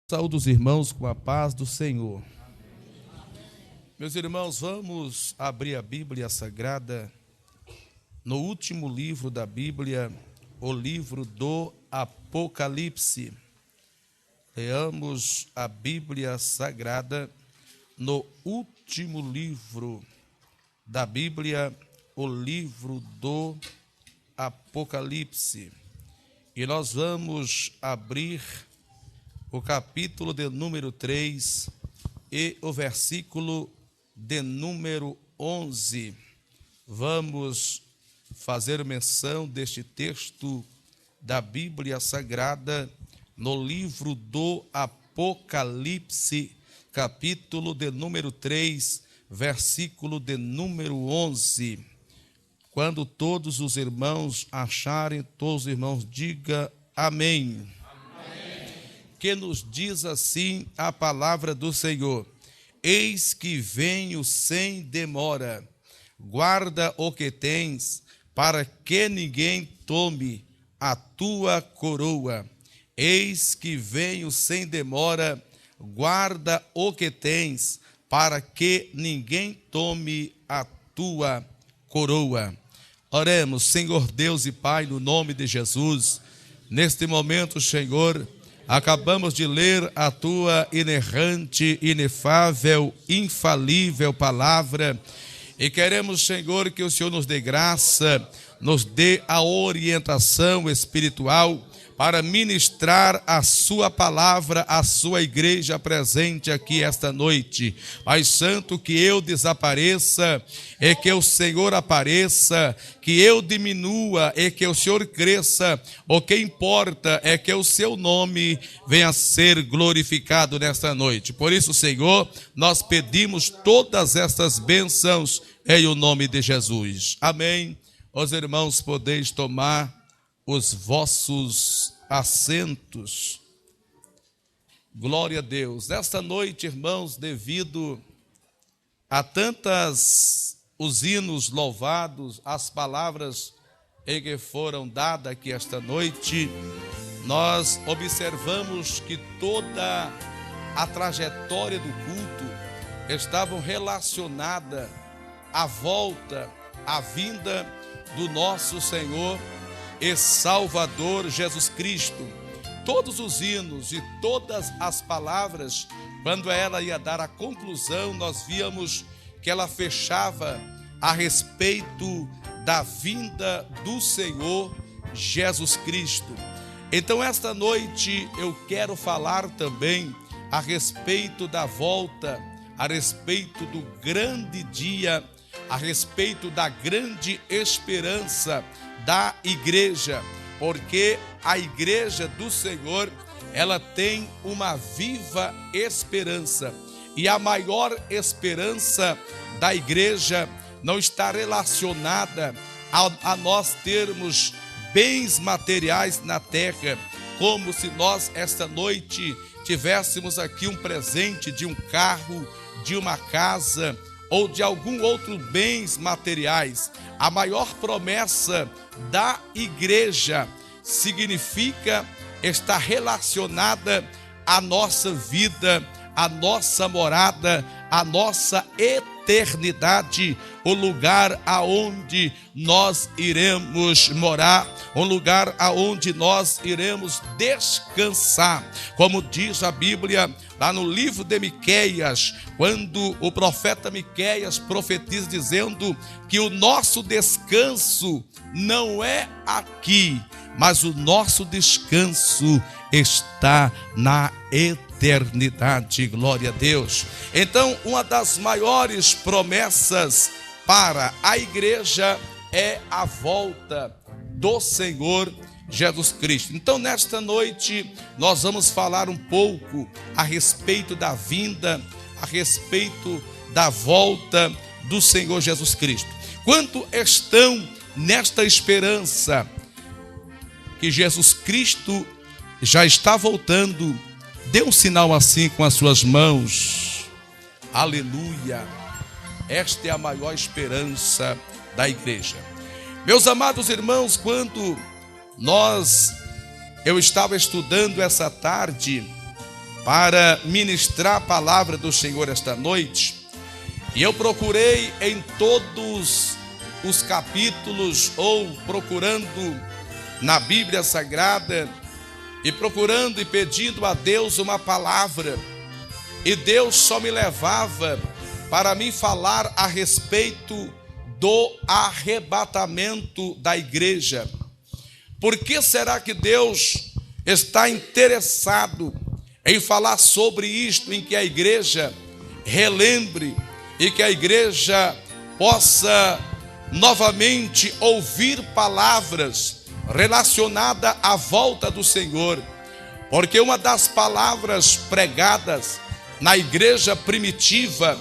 Saúde os irmãos com a paz do Senhor. Meus irmãos, vamos abrir a Bíblia Sagrada no último livro da Bíblia, o livro do Apocalipse. Leamos a Bíblia Sagrada no último livro da Bíblia, o livro do Apocalipse. E nós vamos abrir o capítulo de número 3 e o versículo de número 11. Vamos fazer menção deste texto da Bíblia Sagrada no livro do Apocalipse, capítulo de número 3, versículo de número 11. Quando todos os irmãos acharem, todos os irmãos digam amém. Que nos diz assim a palavra do Senhor: eis que venho sem demora, guarda o que tens, para que ninguém tome a tua coroa. Eis que venho sem demora, guarda o que tens, para que ninguém tome a tua coroa. Oremos. Senhor Deus e Pai, no nome de Jesus, neste momento, Senhor, acabamos de ler a tua inerrante, inefável, infalível palavra e queremos, Senhor, que o Senhor nos dê graça, nos dê a orientação espiritual para ministrar a sua palavra à sua igreja presente aqui esta noite. Pai Santo, que eu desapareça e que o Senhor apareça, que eu diminua e que o Senhor cresça. O que importa é que o seu nome venha a ser glorificado nesta noite. Por isso, Senhor, nós pedimos todas estas bênçãos em o nome de Jesus. Amém. Os irmãos podeis tomar os vossos assentos. Glória a Deus. Nesta noite, irmãos, devido a tantas os hinos louvados, as palavras em que foram dadas aqui esta noite, nós observamos que toda a trajetória do culto estavam relacionada à volta, à vinda do nosso Senhor e Salvador Jesus Cristo. Todos os hinos e todas as palavras, quando ela ia dar a conclusão, nós víamos que ela fechava a respeito da vinda do Senhor Jesus Cristo. Então, esta noite eu quero falar também a respeito da volta, a respeito do grande dia, a respeito da grande esperança da igreja, porque a igreja do Senhor, ela tem uma viva esperança, e a maior esperança da igreja não está relacionada a nós termos bens materiais na terra, como se nós esta noite tivéssemos aqui um presente de um carro, de uma casa ou de algum outro bens materiais. A maior promessa da igreja significa estar relacionada à nossa vida, à nossa morada, à nossa eternidade, o lugar aonde nós iremos morar, um lugar aonde nós iremos descansar. Como diz a Bíblia lá no livro de Miqueias, quando o profeta Miqueias profetiza dizendo que o nosso descanso não é aqui, mas o nosso descanso está na eternidade. Glória a Deus. Então, uma das maiores promessas para a igreja é a volta do Senhor Jesus Cristo. Então, nesta noite, nós vamos falar um pouco a respeito da vinda, a respeito da volta do Senhor Jesus Cristo. Quanto estão nesta esperança que Jesus Cristo já está voltando, dê um sinal assim com as suas mãos. Aleluia! Esta é a maior esperança da igreja. Meus amados irmãos, quando eu estava estudando essa tarde para ministrar a palavra do Senhor esta noite. E eu procurei em todos os capítulos, ou procurando na Bíblia Sagrada, e procurando e pedindo a Deus uma palavra. E Deus só me levava para me falar a respeito do arrebatamento da igreja. Por que será que Deus está interessado em falar sobre isto, em que a igreja relembre e que a igreja possa novamente ouvir palavras relacionadas à volta do Senhor? Porque uma das palavras pregadas na igreja primitiva,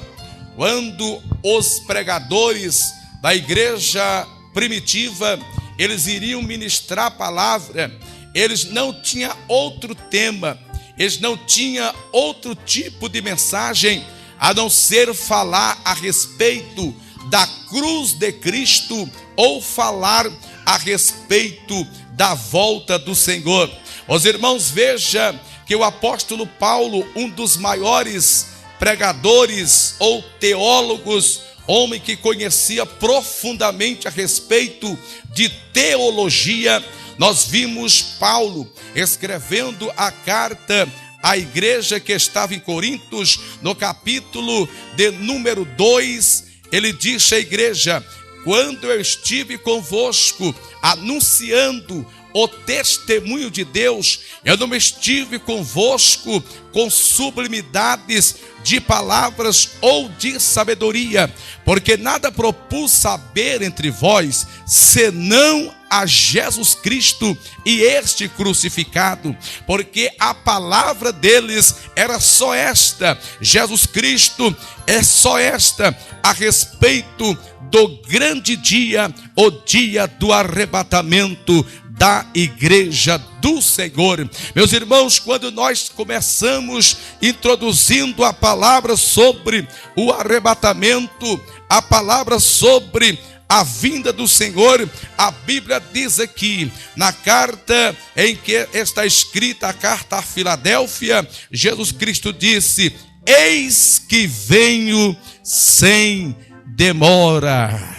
quando os pregadores da igreja primitiva, eles iriam ministrar a palavra, eles não tinham outro tema, eles não tinham outro tipo de mensagem, a não ser falar a respeito da cruz de Cristo, ou falar a respeito da volta do Senhor. Os irmãos, veja que o apóstolo Paulo, um dos maiores pregadores ou teólogos, homem que conhecia profundamente a respeito de teologia, nós vimos Paulo escrevendo a carta à igreja que estava em Corintos, no capítulo de número 2, ele disse à igreja: quando eu estive convosco anunciando o testemunho de Deus, eu não estive convosco com sublimidades de palavras ou de sabedoria, porque nada propus saber entre vós, senão a Jesus Cristo e este crucificado, porque a palavra deles era só esta, Jesus Cristo é só esta, a respeito do grande dia, o dia do arrebatamento da igreja do Senhor. Meus irmãos, quando nós começamos introduzindo a palavra sobre o arrebatamento, a palavra sobre a vinda do Senhor, a Bíblia diz aqui, na carta em que está escrita, a carta a Filadélfia, Jesus Cristo disse: eis que venho sem demora.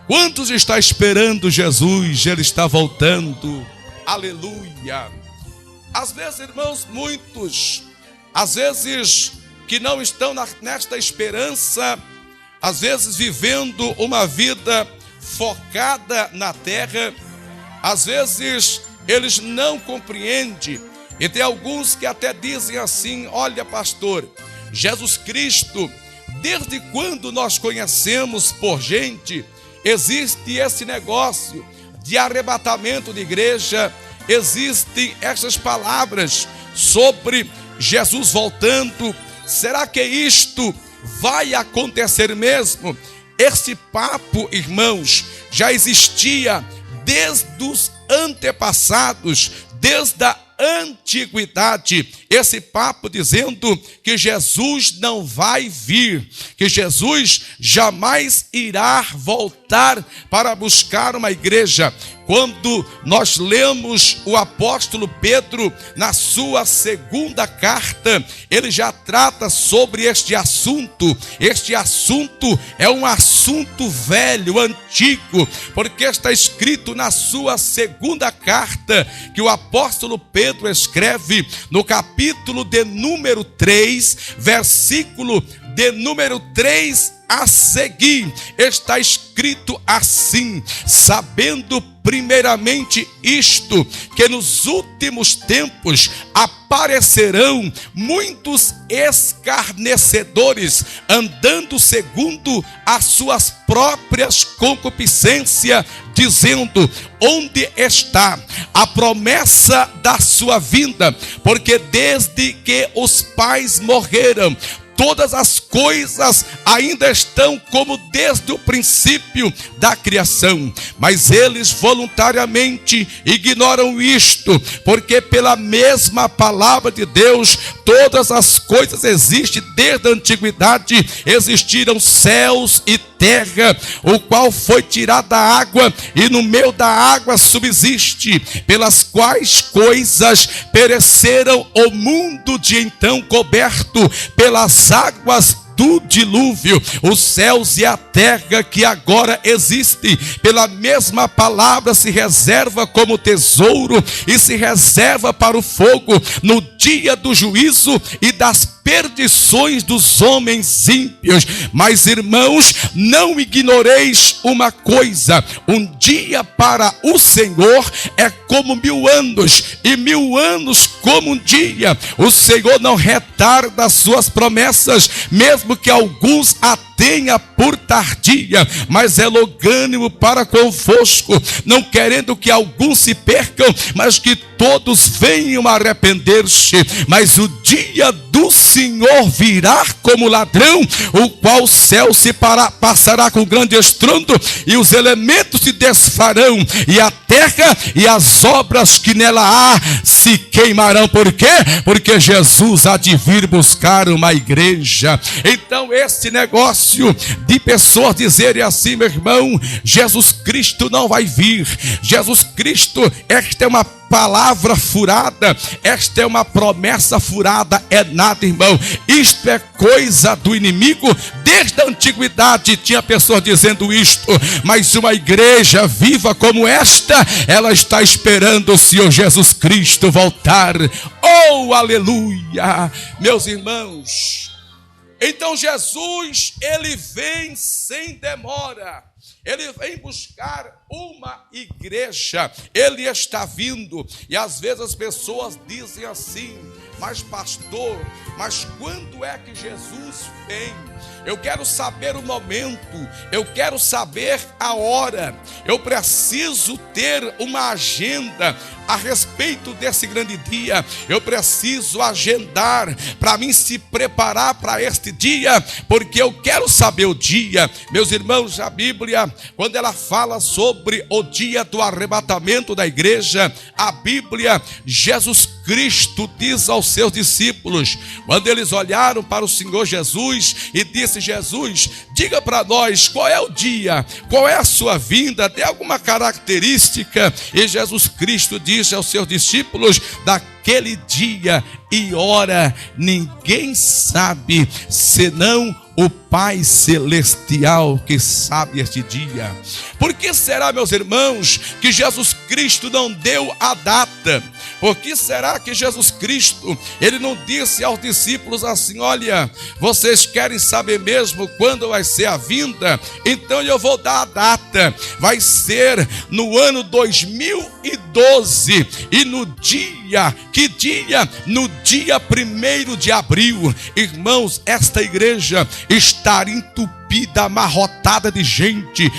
Quantos está esperando Jesus? Ele está voltando. Aleluia. Às vezes, irmãos, muitos, às vezes que não estão nesta esperança, às vezes vivendo uma vida focada na terra, às vezes eles não compreendem. E tem alguns que até dizem assim: olha, pastor, Jesus Cristo, desde quando nós conhecemos por gente, existe esse negócio de arrebatamento de igreja, existem essas palavras sobre Jesus voltando. Será que isto vai acontecer mesmo? Esse papo, irmãos, já existia desde os antepassados, desde a antiguidade, esse papo dizendo que Jesus não vai vir, que Jesus jamais irá voltar para buscar uma igreja. Quando nós lemos o apóstolo Pedro na sua segunda carta, ele já trata sobre este assunto. Este assunto é um assunto velho, antigo, porque está escrito na sua segunda carta, que o apóstolo Pedro escreve no capítulo de número 3, versículo de número 3 a seguir, está escrito assim: sabendo primeiramente isto, que nos últimos tempos aparecerão muitos escarnecedores, andando segundo as suas próprias concupiscências, dizendo: onde está a promessa da sua vinda? Porque desde que os pais morreram, todas as coisas ainda estão como desde o princípio da criação, mas eles voluntariamente ignoram isto, porque pela mesma palavra de Deus, todas as coisas existem desde a antiguidade, existiram céus e terra, o qual foi tirado da água, e no meio da água subsiste, pelas quais coisas pereceram o mundo de então coberto pelas águas do dilúvio, os céus e a terra que agora existem, pela mesma palavra se reserva como tesouro e se reserva para o fogo no dia do juízo e das perdições dos homens ímpios. Mas, irmãos, não ignoreis uma coisa: um dia para o Senhor é como 1000 anos, e 1000 anos como um dia. O Senhor não retarda as suas promessas, mesmo que alguns a tenha por tardia, mas é longânimo para convosco, não querendo que alguns se percam, mas que todos venham a arrepender-se. Mas o dia do Senhor virá como ladrão, o qual o céu se passará com grande estrondo, e os elementos se desfarão, e a terra e as obras que nela há se queimarão. Por quê? Porque Jesus há de vir buscar uma igreja. Então esse negócio de pessoas dizerem assim: meu irmão, Jesus Cristo não vai vir, Jesus Cristo, esta é uma palavra furada, esta é uma promessa furada, é nada, irmão. Isto é coisa do inimigo. Desde a antiguidade tinha pessoas dizendo isto, mas uma igreja viva como esta, ela está esperando o Senhor Jesus Cristo voltar. Oh, aleluia, meus irmãos. Então Jesus, ele vem sem demora, ele vem buscar uma igreja, ele está vindo. E às vezes as pessoas dizem assim: mas pastor, mas quando é que Jesus vem? Eu quero saber o momento, eu quero saber a hora, eu preciso ter uma agenda a respeito desse grande dia. Eu preciso agendar para mim se preparar para este dia, porque eu quero saber o dia. Meus irmãos, a Bíblia, quando ela fala sobre o dia do arrebatamento da igreja, a Bíblia, Jesus Cristo diz aos seus discípulos, quando eles olharam para o Senhor Jesus e disse: Jesus, diga para nós qual é o dia, qual é a sua vinda, dê alguma característica. E Jesus Cristo disse aos seus discípulos: daquele dia e hora ninguém sabe, senão o Pai Celestial, que sabe este dia. Por que será, meus irmãos, que Jesus Cristo não deu a data? Por que será que Jesus Cristo, ele não disse aos discípulos assim: olha, vocês querem saber mesmo quando vai ser a vinda? Então eu vou dar a data. Vai ser no ano 2012, e no dia, que dia? No dia 1º de abril. Irmãos, esta igreja estar entupida, amarrotada de gente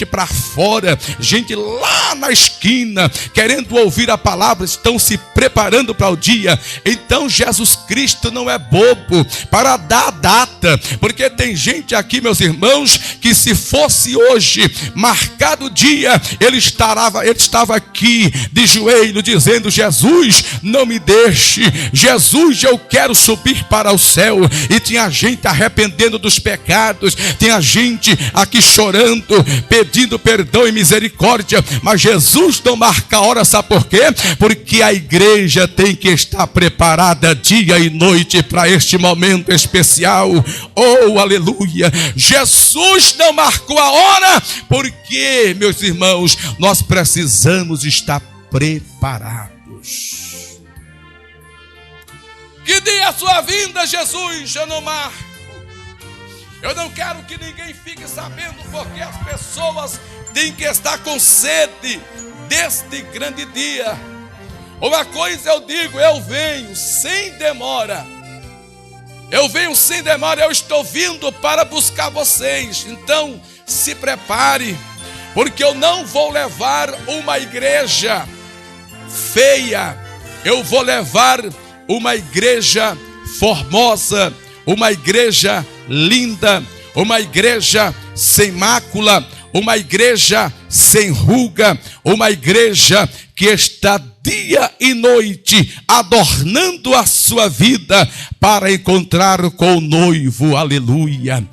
para fora, gente lá na esquina, querendo ouvir a palavra, estão se preparando para o dia. Então Jesus Cristo não é bobo para dar a data, porque tem gente aqui, meus irmãos, que se fosse hoje marcado o dia, ele estava aqui de joelho dizendo: Jesus, não me deixe, Jesus, eu quero subir para o céu. E tinha gente arrependendo dos pecados, tem a gente aqui chorando, pedindo perdão e misericórdia, mas Jesus não marca a hora. Sabe por quê? Porque a igreja tem que estar preparada dia e noite para este momento especial. Oh, aleluia! Jesus não marcou a hora, porque, meus irmãos, nós precisamos estar preparados. Que dia é a sua vinda, Jesus? Eu não marco. Eu não quero que ninguém fique sabendo, porque as pessoas têm que estar com sede deste grande dia. Uma coisa eu digo: eu venho sem demora. Eu venho sem demora, eu estou vindo para buscar vocês. Então se prepare, porque eu não vou levar uma igreja feia, eu vou levar uma igreja formosa, uma igreja linda, uma igreja sem mácula, uma igreja sem ruga, uma igreja que está dia e noite adornando a sua vida para encontrar com o noivo. Aleluia.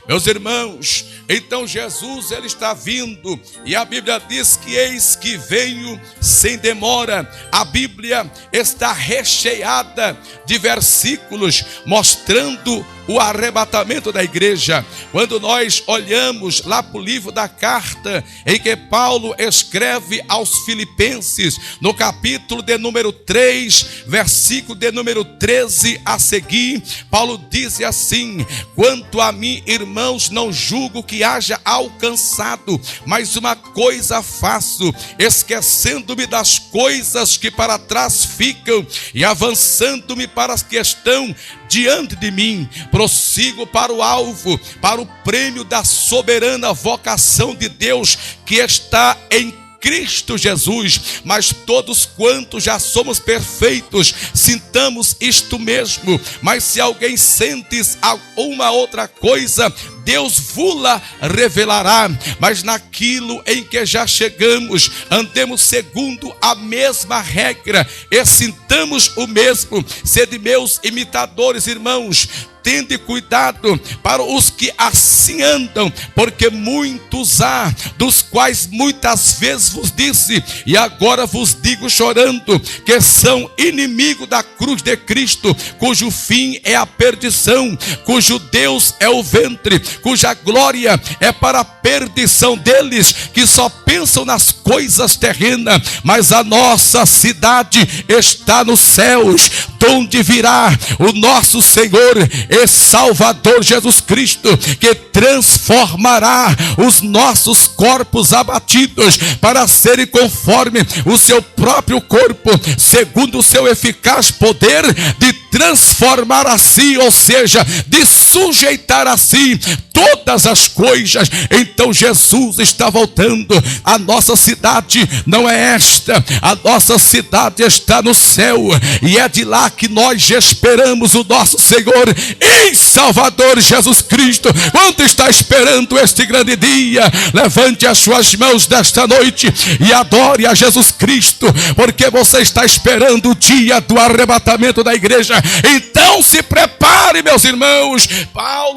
Meus irmãos, então Jesus, ele está vindo, e a Bíblia diz que eis que venho sem demora. A Bíblia está recheada de versículos mostrando o arrebatamento da igreja. Quando nós olhamos lá para o livro da carta em que Paulo escreve aos Filipenses, no capítulo de número 3, versículo de número 13 a seguir, Paulo diz assim: quanto a mim, irmãos, não julgo que haja alcançado, mas uma coisa faço, esquecendo-me das coisas que para trás ficam e avançando-me para as que estão diante de mim, prossigo para o alvo, para o prêmio da soberana vocação de Deus que está em Cristo Jesus. Mas todos quantos já somos perfeitos, sintamos isto mesmo. Mas se alguém sentes alguma outra coisa, Deus vula revelará. Mas naquilo em que já chegamos, andemos segundo a mesma regra e sintamos o mesmo. Sede meus imitadores, irmãos, tende cuidado para os que assim andam, porque muitos há, dos quais muitas vezes vos disse, e agora vos digo chorando, que são inimigos da cruz de Cristo, cujo fim é a perdição, cujo Deus é o ventre, cuja glória é para a perdição deles, que só pensam nas coisas terrenas, mas a nossa cidade está nos céus, donde virá o nosso Senhor e Salvador Jesus Cristo, que transformará os nossos corpos abatidos para serem conforme o seu próprio corpo, segundo o seu eficaz poder de transformar a si, ou seja, de sujeitar a si todas as coisas. Então Jesus está voltando. A nossa cidade não é esta, a nossa cidade está no céu, e é de lá que nós esperamos o nosso Senhor e Salvador Jesus Cristo. Quanto está esperando este grande dia? Levante as suas mãos desta noite e adore a Jesus Cristo, porque você está esperando o dia do arrebatamento da igreja. Então se prepare, meus irmãos.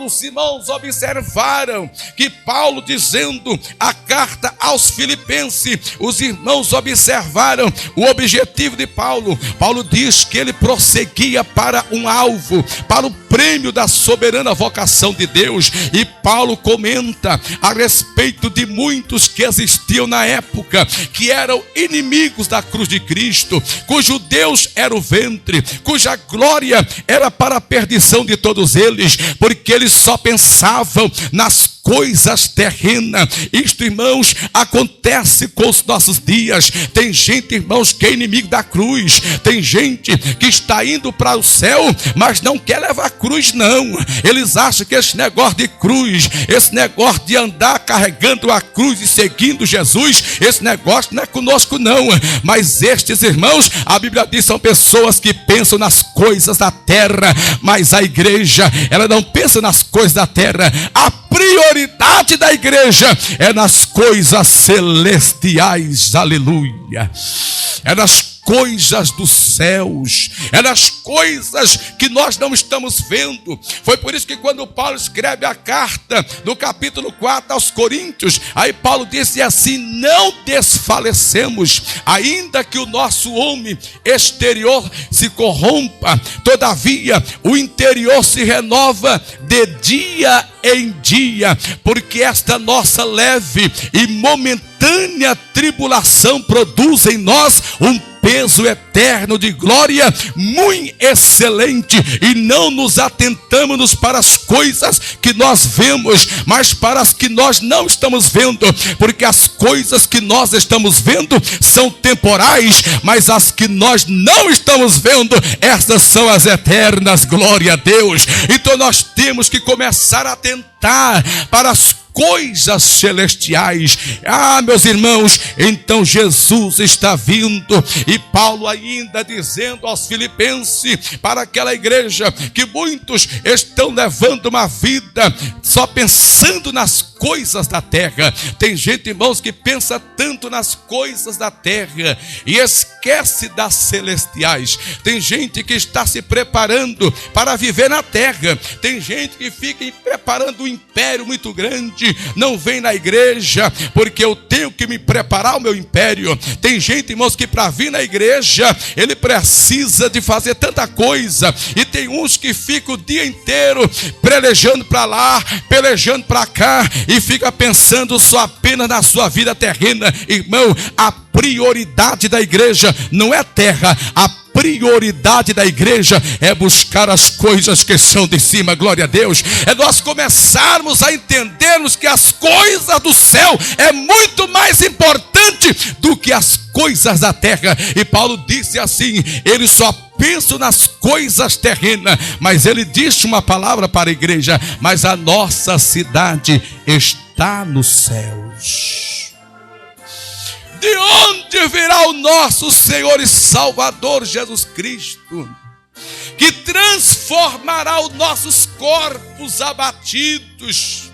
Os irmãos observaram que Paulo, dizendo a carta aos Filipenses, os irmãos observaram o objetivo de Paulo. Paulo diz que ele prosseguia para um alvo, para o prêmio da soberana vocação de Deus. E Paulo comenta a respeito de muitos que existiam na época, que eram inimigos da cruz de Cristo, cujo Deus era o ventre, cuja glória era para a perdição de todos eles, porque eles só pensavam nas coisas terrenas. Isto, irmãos, acontece com os nossos dias. Tem gente, irmãos, que é inimigo da cruz. Tem gente que está indo para o céu, mas não quer levar a cruz, não. Eles acham que esse negócio de cruz, esse negócio de andar carregando a cruz e seguindo Jesus, esse negócio não é conosco, não. Mas estes irmãos, a Bíblia diz, são pessoas que pensam nas coisas da terra. Mas a igreja, ela não pensa nas coisas da terra. A prioridade da igreja é nas coisas celestiais. Aleluia. É nas coisas dos céus, é nas coisas que nós não estamos vendo. Foi por isso que quando Paulo escreve a carta no capítulo 4 aos Coríntios, aí Paulo disse assim: não desfalecemos, ainda que o nosso homem exterior se corrompa, todavia o interior se renova de dia em dia, porque esta nossa leve e momentânea tribulação produz em nós um peso eterno de glória muito excelente, e não nos atentamos para as coisas que nós vemos, mas para as que nós não estamos vendo, porque as coisas que nós estamos vendo são temporais, mas as que nós não estamos vendo, essas são as eternas. Glória a Deus. Então nós temos que começar a atentar para as coisas celestiais. Meus irmãos, então Jesus está vindo. E Paulo ainda dizendo aos filipenses, para aquela igreja, que muitos estão levando uma vida só pensando nas coisas da terra. Tem gente, irmãos, que pensa tanto nas coisas da terra e esquece das celestiais. Tem gente que está se preparando para viver na terra. Tem gente que fica preparando um império muito grande, não vem na igreja porque eu tenho que me preparar o meu império. Tem gente, irmãos, que para vir na igreja ele precisa de fazer tanta coisa, e tem uns que ficam o dia inteiro pelejando para lá, pelejando para cá, e fica pensando só apenas na sua vida terrena. Irmão, a prioridade da igreja não é terra. A prioridade da igreja é buscar as coisas que são de cima. Glória a Deus. É nós começarmos a entendermos que as coisas do céu é muito mais importante do que as coisas da terra. E Paulo disse assim, ele só pensa nas coisas terrenas, mas ele disse uma palavra para a igreja: mas a nossa cidade está nos céus. De onde virá o nosso Senhor e Salvador Jesus Cristo, que transformará os nossos corpos abatidos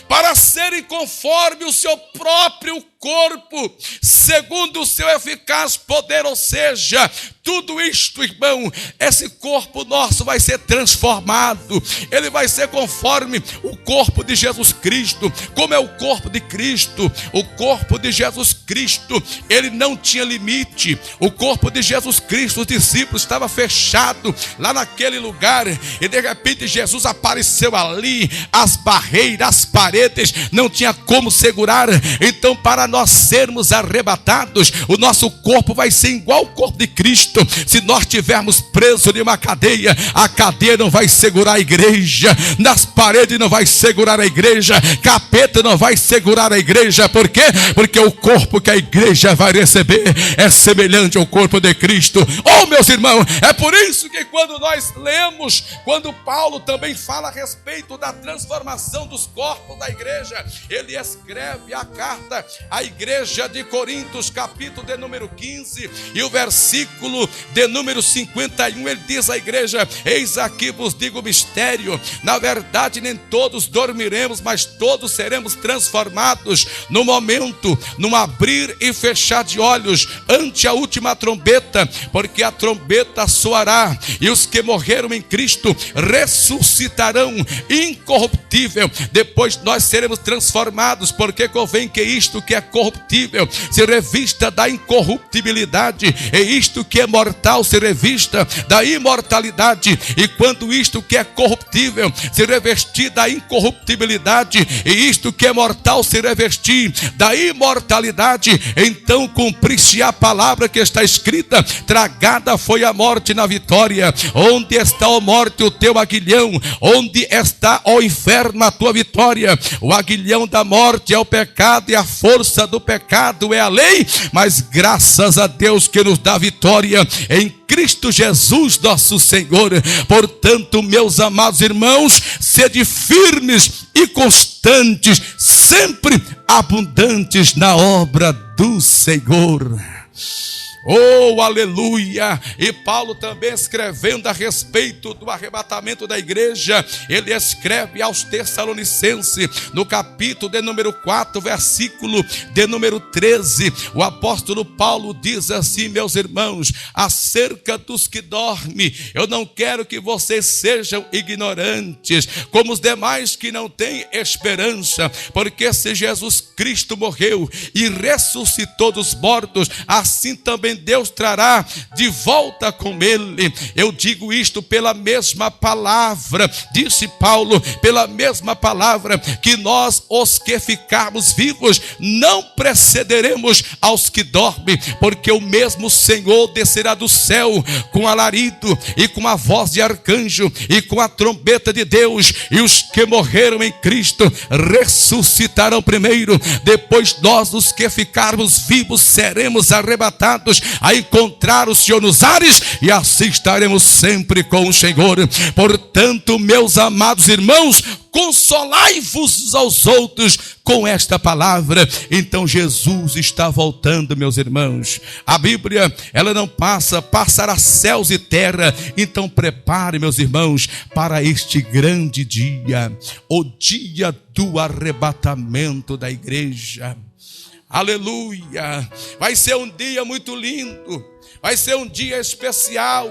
para serem conforme o seu próprio corpo, segundo o seu eficaz poder. Ou seja, tudo isto, irmão, esse corpo nosso vai ser transformado. Ele vai ser conforme o corpo de Jesus Cristo. Como é o corpo de Cristo? O corpo de Jesus Cristo, ele não tinha limite. O corpo de Jesus Cristo, os discípulos estavam fechados lá naquele lugar, e de repente Jesus apareceu ali. As barreiras, as paredes não tinha como segurar. Então, para nós sermos arrebatados, o nosso corpo vai ser igual ao corpo de Cristo. Se nós estivermos presos em uma cadeia, a cadeia não vai segurar a igreja, nas paredes não vai segurar a igreja, capeta não vai segurar a igreja. Por quê? Porque o corpo que a igreja vai receber é semelhante ao corpo de Cristo. Oh, meus irmãos, é por isso que quando nós lemos, quando Paulo também fala a respeito da transformação dos corpos da igreja, ele escreve a carta à igreja de Coríntios, capítulo de número 15, e o versículo de número 51, ele diz à igreja: eis aqui vos digo o mistério, na verdade nem todos dormiremos, mas todos seremos transformados no momento, num abrir e fechar de olhos, ante a última trombeta, porque a trombeta soará, e os que morreram em Cristo ressuscitarão incorruptível. Depois nós seremos transformados, porque convém que isto que é corruptível se revista da incorruptibilidade, e isto que é mortal se revista da imortalidade. E quando isto que é corruptível se revestir da incorruptibilidade, e isto que é mortal se revestir da imortalidade, então cumprir-se a palavra que está escrita: tragada foi a morte na vitória. Onde está, ó morte, o teu aguilhão? Onde está, ó inferno, a tua vitória? O aguilhão da morte é o pecado, e a força do pecado é a lei, mas graças a Deus que nos dá vitória em Cristo Jesus nosso Senhor. Portanto, meus amados irmãos, sede firmes e constantes, sempre abundantes na obra do Senhor. Oh, aleluia! E Paulo também, escrevendo a respeito do arrebatamento da igreja, ele escreve aos Tessalonicenses, no capítulo de número 4, versículo de número 13, o apóstolo Paulo diz assim: meus irmãos, acerca dos que dormem, eu não quero que vocês sejam ignorantes, como os demais que não têm esperança, porque se Jesus Cristo morreu e ressuscitou dos mortos, assim também Deus trará de volta com ele. Eu digo isto pela mesma palavra, disse Paulo, pela mesma palavra, que nós, os que ficarmos vivos, não precederemos aos que dormem, porque o mesmo Senhor descerá do céu com alarido e com a voz de arcanjo e com a trombeta de Deus, e os que morreram em Cristo ressuscitarão primeiro. Depois nós, os que ficarmos vivos, seremos arrebatados a encontrar o Senhor nos ares, e assim estaremos sempre com o Senhor. Portanto, meus amados irmãos, consolai-vos aos outros com esta palavra. Então Jesus está voltando, meus irmãos. A Bíblia, ela não passará céus e terra. Então prepare, meus irmãos, para este grande dia, o dia do arrebatamento da igreja. Aleluia! Vai ser um dia muito lindo, vai ser um dia especial,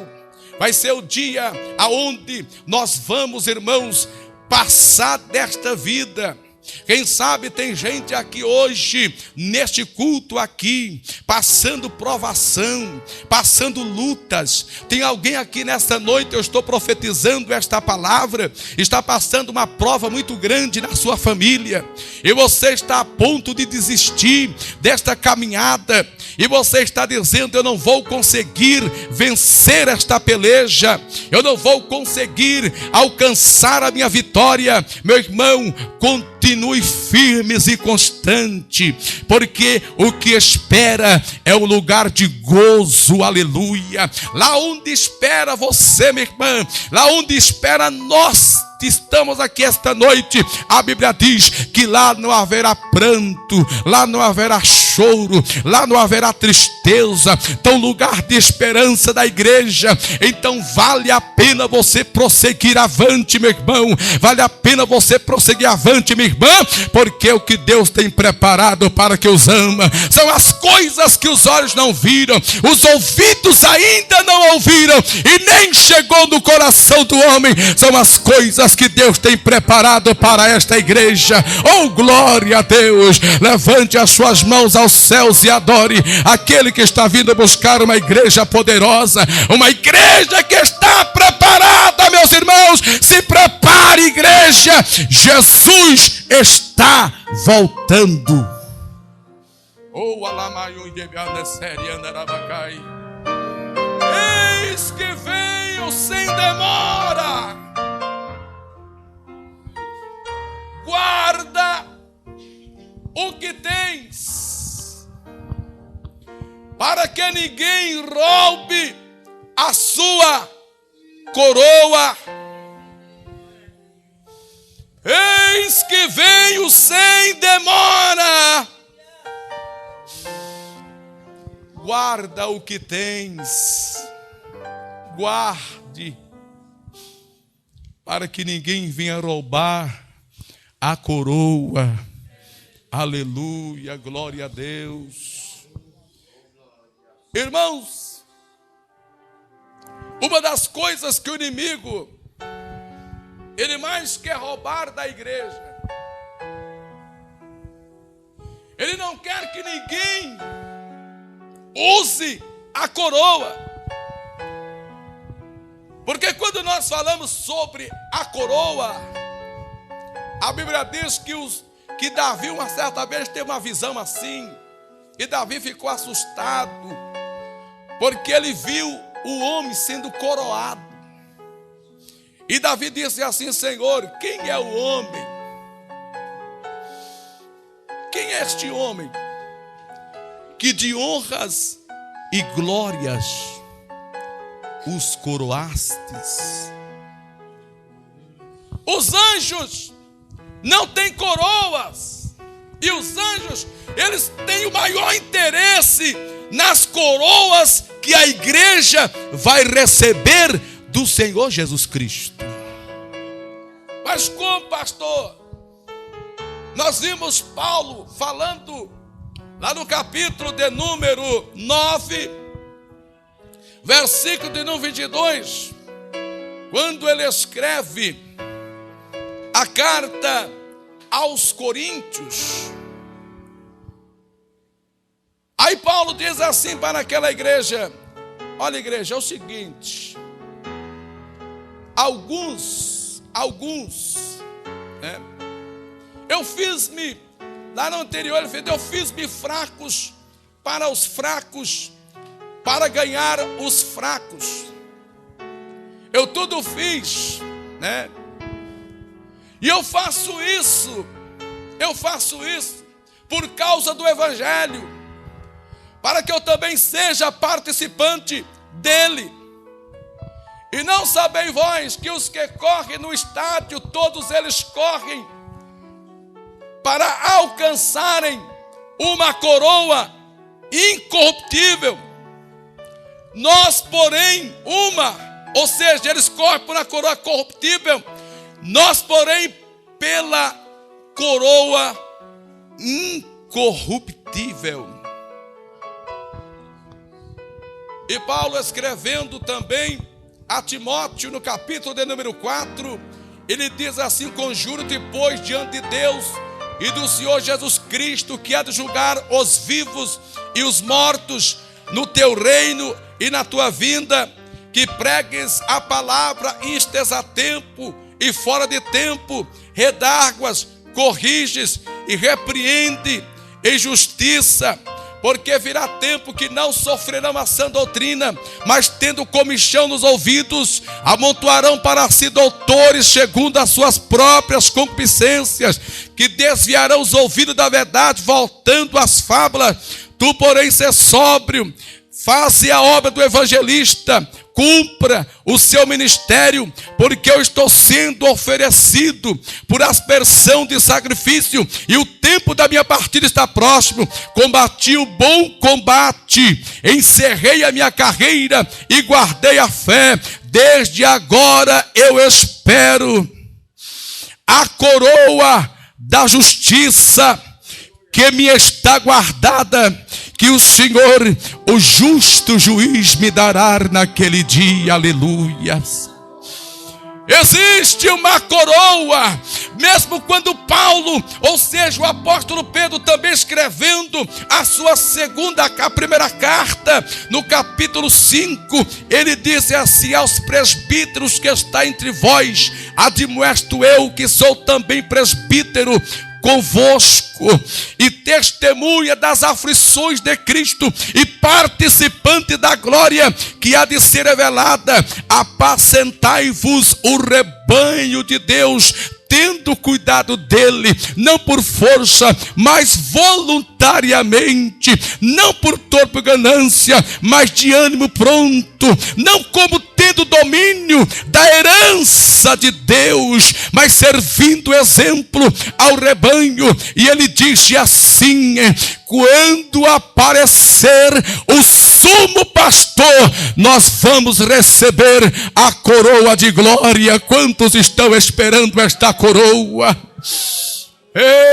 vai ser o dia aonde nós vamos, irmãos, passar desta vida. Quem sabe tem gente aqui hoje, neste culto aqui, passando provação, passando lutas. Tem alguém aqui nesta noite, eu estou profetizando esta palavra, está passando uma prova muito grande na sua família, e você está a ponto de desistir desta caminhada, e você está dizendo: eu não vou conseguir vencer esta peleja, eu não vou conseguir alcançar a minha vitória. Meu irmão, continue firmes e constante, porque o que espera é um lugar de gozo. Aleluia! Lá onde espera você, minha irmã, lá onde espera nós que estamos aqui esta noite, a Bíblia diz que lá não haverá pranto, lá não haverá choro, lá não haverá tristeza. Então, lugar de esperança da igreja. Então vale a pena você prosseguir avante, meu irmão, vale a pena você prosseguir avante, minha irmã, porque o que Deus tem preparado para que os ama são as coisas que os olhos não viram, os ouvidos ainda não ouviram, e nem chegou no coração do homem. São as coisas que Deus tem preparado para esta igreja. Oh, glória a Deus! Levante as suas mãos aos céus e adore aquele que está vindo buscar uma igreja poderosa, uma igreja que está preparada, meus irmãos. Se prepare, igreja, Jesus está voltando. Oh, alamayun gebiana série andarabacai. Eis que venho sem demora. Guarda o que tens, para que ninguém roube a sua coroa. Eis que venho sem demora. Guarda o que tens, guarde, para que ninguém venha roubar a coroa. Aleluia, glória a Deus. Irmãos, uma das coisas que o inimigo, ele mais quer roubar da igreja, ele não quer que ninguém use a coroa. Porque quando nós falamos sobre a coroa, a Bíblia diz que Davi uma certa vez teve uma visão assim, e Davi ficou assustado, porque ele viu o homem sendo coroado. E Davi disse assim: Senhor, quem é o homem? Quem é este homem que de honras e glórias os coroastes? Os anjos não têm coroas, e os anjos, eles têm o maior interesse nas coroas que a igreja vai receber do Senhor Jesus Cristo. Mas como, pastor? Nós vimos Paulo falando lá no capítulo de número 9, versículo de número 22, quando ele escreve a carta aos Coríntios. Aí Paulo diz assim para aquela igreja: olha, igreja, é o seguinte, alguns, né? Eu fiz-me, lá no anterior ele fez, eu fiz-me fracos para os fracos, para ganhar os fracos. Eu tudo fiz, né? E eu faço isso por causa do Evangelho, para que eu também seja participante dele. E não sabeis vós que os que correm no estádio, todos eles correm para alcançarem uma coroa incorruptível. Nós, porém, ou seja, eles correm por uma coroa corruptível, nós, porém, pela coroa incorruptível. E Paulo, escrevendo também a Timóteo, no capítulo de número 4, ele diz assim: conjuro-te, pois, diante de Deus e do Senhor Jesus Cristo, que há de julgar os vivos e os mortos no teu reino e na tua vinda, que pregues a palavra instes a tempo e fora de tempo, redarguas, corriges e repreende em justiça, porque virá tempo que não sofrerão a sã doutrina, mas tendo comichão nos ouvidos, amontoarão para si doutores segundo as suas próprias concupiscências, que desviarão os ouvidos da verdade, voltando às fábulas. Tu, porém, sê sóbrio, faze a obra do evangelista, cumpra o seu ministério, porque eu estou sendo oferecido por aspersão de sacrifício, e o tempo da minha partida está próximo. Combati o bom combate, encerrei a minha carreira e guardei a fé. Desde agora eu espero a coroa da justiça que me está guardada, que o Senhor, o justo juiz, me dará naquele dia. Aleluia. Existe uma coroa, mesmo quando Paulo, ou seja, o apóstolo Pedro, também escrevendo a primeira carta, no capítulo 5, ele diz assim: aos presbíteros que está entre vós, admoesto eu, que sou também presbítero convosco, e testemunha das aflições de Cristo, e participante da glória que há de ser revelada. Apacentai-vos o rebanho de Deus, tendo cuidado dele, não por força, mas voluntariamente, não por torpe ganância, mas de ânimo pronto, não como tendo domínio da herança de Deus, mas servindo exemplo ao rebanho. E ele diz assim: quando aparecer o sumo pastor, nós vamos receber a coroa de glória. Quantos estão esperando esta coroa?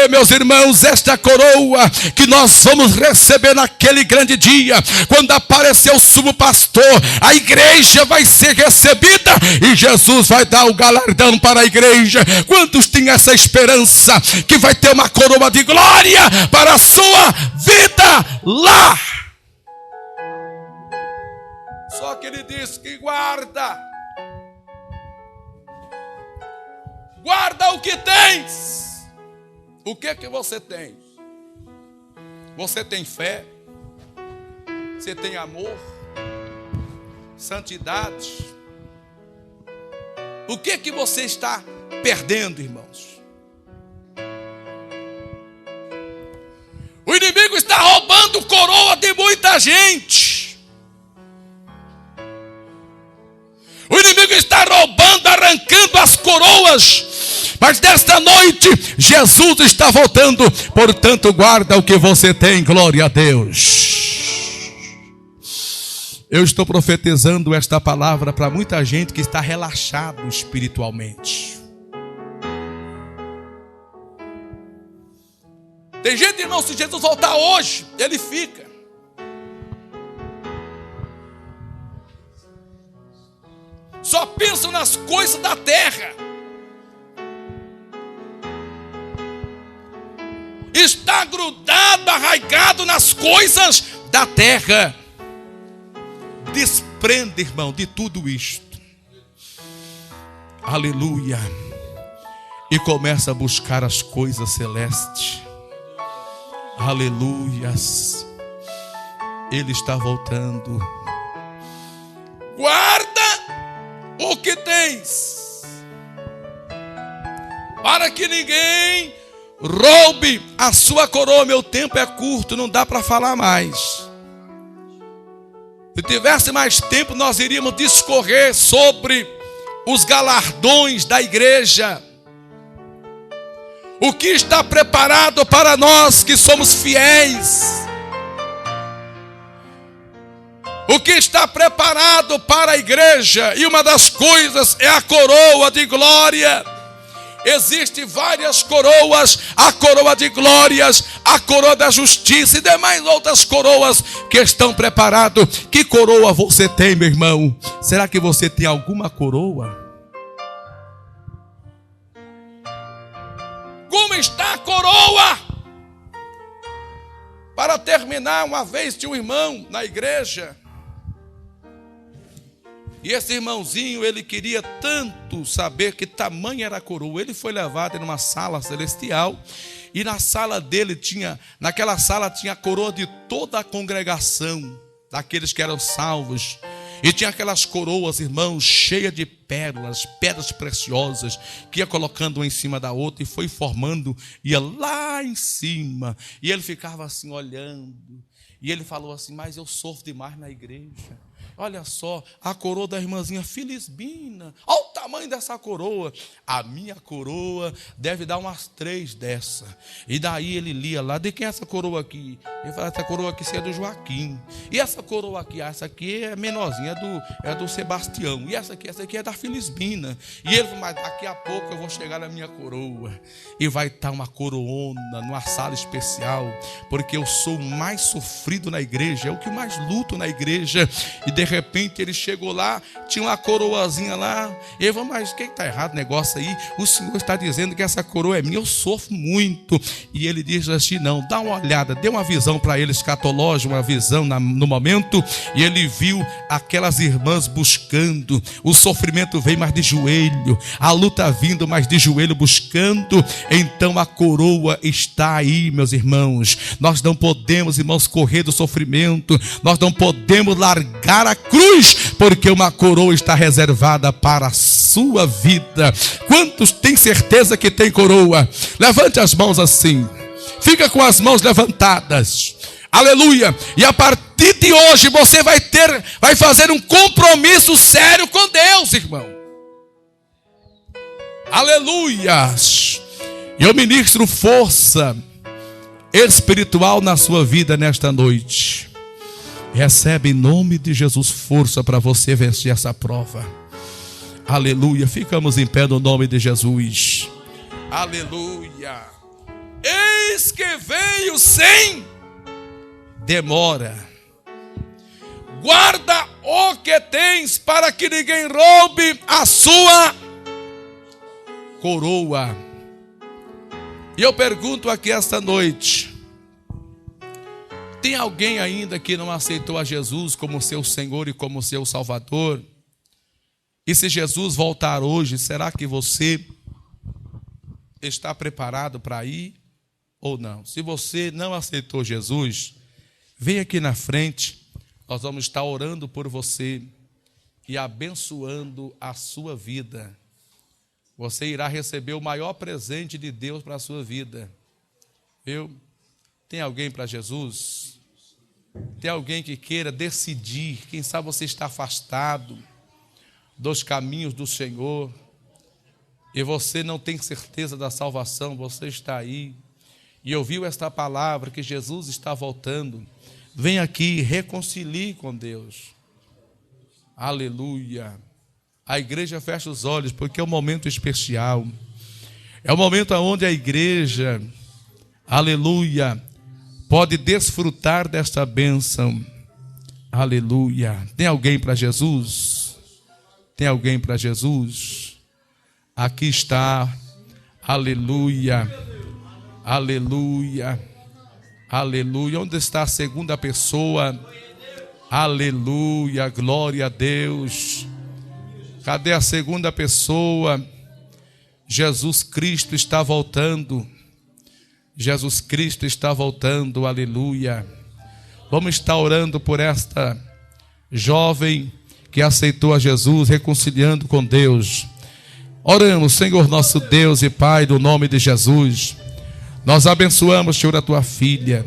Meus irmãos, esta coroa que nós vamos receber naquele grande dia, quando aparecer o sumo pastor, a igreja vai ser recebida e Jesus vai dar o galardão para a igreja. Quantos têm essa esperança que vai ter uma coroa de glória para a sua vida lá? Só que ele diz que guarda o que tens. O que você tem? Você tem fé? Você tem amor? Santidade? O que você está perdendo, irmãos? O inimigo está roubando coroa de muita gente. O inimigo está roubando, arrancando as coroas. Mas nesta noite, Jesus está voltando. Portanto, guarda o que você tem. Glória a Deus. Eu estou profetizando esta palavra para muita gente que está relaxado espiritualmente. Tem gente, irmão, se Jesus voltar hoje, ele fica. Só pensam nas coisas da terra. Está grudado, arraigado nas coisas da terra. Desprende, irmão, de tudo isto. Aleluia. E começa a buscar as coisas celestes. Aleluias. Ele está voltando. Guarda o que tens, para que ninguém roube a sua coroa. Meu tempo é curto, não dá para falar mais. Se tivesse mais tempo, nós iríamos discorrer sobre os galardões da igreja. O que está preparado para nós que somos fiéis? O que está preparado para a igreja? E uma das coisas é a coroa de glória. Existem várias coroas: a coroa de glórias, a coroa da justiça e demais outras coroas que estão preparadas. Que coroa você tem, meu irmão? Será que você tem alguma coroa? Como está a coroa? Para terminar, uma vez tinha um irmão na igreja, e esse irmãozinho, ele queria tanto saber que tamanho era a coroa. Ele foi levado em uma sala celestial, e na sala dele naquela sala tinha a coroa de toda a congregação, daqueles que eram salvos. E tinha aquelas coroas, irmãos, cheias de pérolas, pedras preciosas, que ia colocando uma em cima da outra e foi formando, ia lá em cima. E ele ficava assim olhando, e ele falou assim: mas eu sofro demais na igreja. Olha só, a coroa da irmãzinha Felisbina, olha o tamanho dessa coroa. A minha coroa deve dar umas 3 dessa. E daí ele lia lá: de quem é essa coroa aqui? Ele falou: essa coroa aqui é do Joaquim. E essa coroa aqui? Essa aqui é menorzinha, é do Sebastião. E essa aqui é da Felisbina. E ele falou: mas daqui a pouco eu vou chegar na minha coroa, e vai estar uma coroona numa sala especial, porque eu sou o mais sofrido na igreja, é o que mais luto na igreja. E de repente ele chegou lá, tinha uma coroazinha lá. E ele falou: mas o que está errado o negócio aí? O Senhor está dizendo que essa coroa é minha, eu sofro muito. E ele diz assim: não, dá uma olhada, dê uma visão para ele escatológica, uma visão no momento. E ele viu aquelas irmãs buscando, o sofrimento veio mais de joelho, a luta vindo mais de joelho buscando. Então a coroa está aí, meus irmãos. Nós não podemos, irmãos, correr do sofrimento, nós não podemos largar a cruz, porque uma coroa está reservada para a sua vida. Quantos têm certeza que tem coroa? Levante as mãos assim, fica com as mãos levantadas, aleluia. E a partir de hoje você vai fazer um compromisso sério com Deus, irmão, aleluia. Eu ministro força espiritual na sua vida nesta noite. Recebe em nome de Jesus força para você vencer essa prova. Aleluia. Ficamos em pé no nome de Jesus. Aleluia. Eis que veio sem demora. Guarda o que tens, para que ninguém roube a sua coroa. E eu pergunto aqui esta noite: tem alguém ainda que não aceitou a Jesus como seu Senhor e como seu Salvador? E se Jesus voltar hoje, será que você está preparado para ir ou não? Se você não aceitou Jesus, vem aqui na frente, nós vamos estar orando por você e abençoando a sua vida. Você irá receber o maior presente de Deus para a sua vida. Viu? Tem alguém para Jesus? Tem alguém que queira decidir? Quem sabe você está afastado dos caminhos do Senhor e você não tem certeza da salvação. Você está aí e ouviu esta palavra que Jesus está voltando. Vem aqui, reconcilie com Deus. Aleluia. A igreja fecha os olhos, porque é um momento especial. É um momento onde a igreja, aleluia, pode desfrutar desta bênção. Aleluia. Tem alguém para Jesus? Tem alguém para Jesus? Aqui está. Aleluia. Aleluia. Aleluia. Onde está a segunda pessoa? Aleluia. Glória a Deus. Cadê a segunda pessoa? Jesus Cristo está voltando. Jesus Cristo está voltando, aleluia. Vamos estar orando por esta jovem que aceitou a Jesus, reconciliando com Deus. Oramos, Senhor nosso Deus e Pai, no nome de Jesus. Nós abençoamos, Senhor, a tua filha,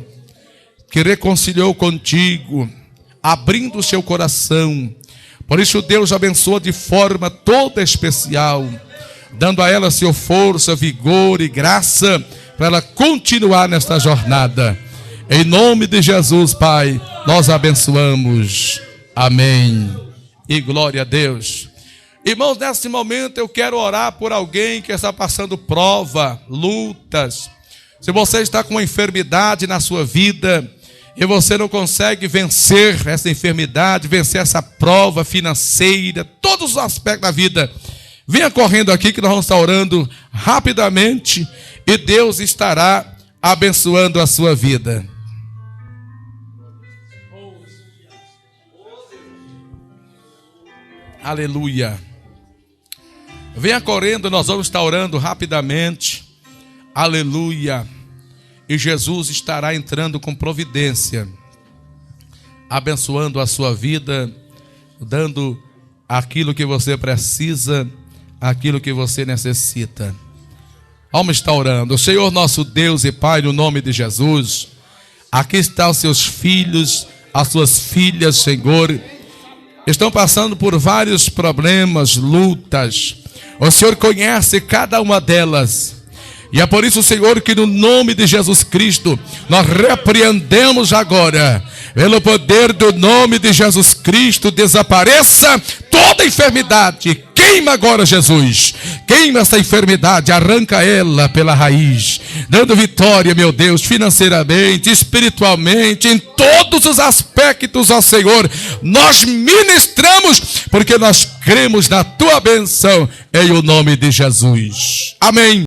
que reconciliou contigo abrindo o seu coração. Por isso Deus abençoa de forma toda especial, dando a ela sua força, vigor e graça para ela continuar nesta jornada. Em nome de Jesus, Pai, nós abençoamos. Amém. E glória a Deus. Irmãos, nesse momento eu quero orar por alguém que está passando prova, lutas. Se você está com uma enfermidade na sua vida e você não consegue vencer essa enfermidade, vencer essa prova financeira, todos os aspectos da vida, venha correndo aqui que nós vamos estar orando rapidamente e Deus estará abençoando a sua vida. Aleluia. Venha correndo, nós vamos estar orando rapidamente. Aleluia. E Jesus estará entrando com providência, abençoando a sua vida, dando aquilo que você precisa, aquilo que você necessita. Vamos estar orando. Senhor nosso Deus e Pai, no nome de Jesus, aqui estão os seus filhos, as suas filhas, Senhor, estão passando por vários problemas, lutas. O Senhor conhece cada uma delas. E é por isso, Senhor, que no nome de Jesus Cristo, nós repreendemos agora, pelo poder do nome de Jesus Cristo, desapareça toda enfermidade. Queima agora, Jesus. Queima essa enfermidade, arranca ela pela raiz, dando vitória, meu Deus, financeiramente, espiritualmente, em todos os aspectos, ó Senhor. Nós ministramos, porque nós cremos na tua bênção, em o nome de Jesus. Amém.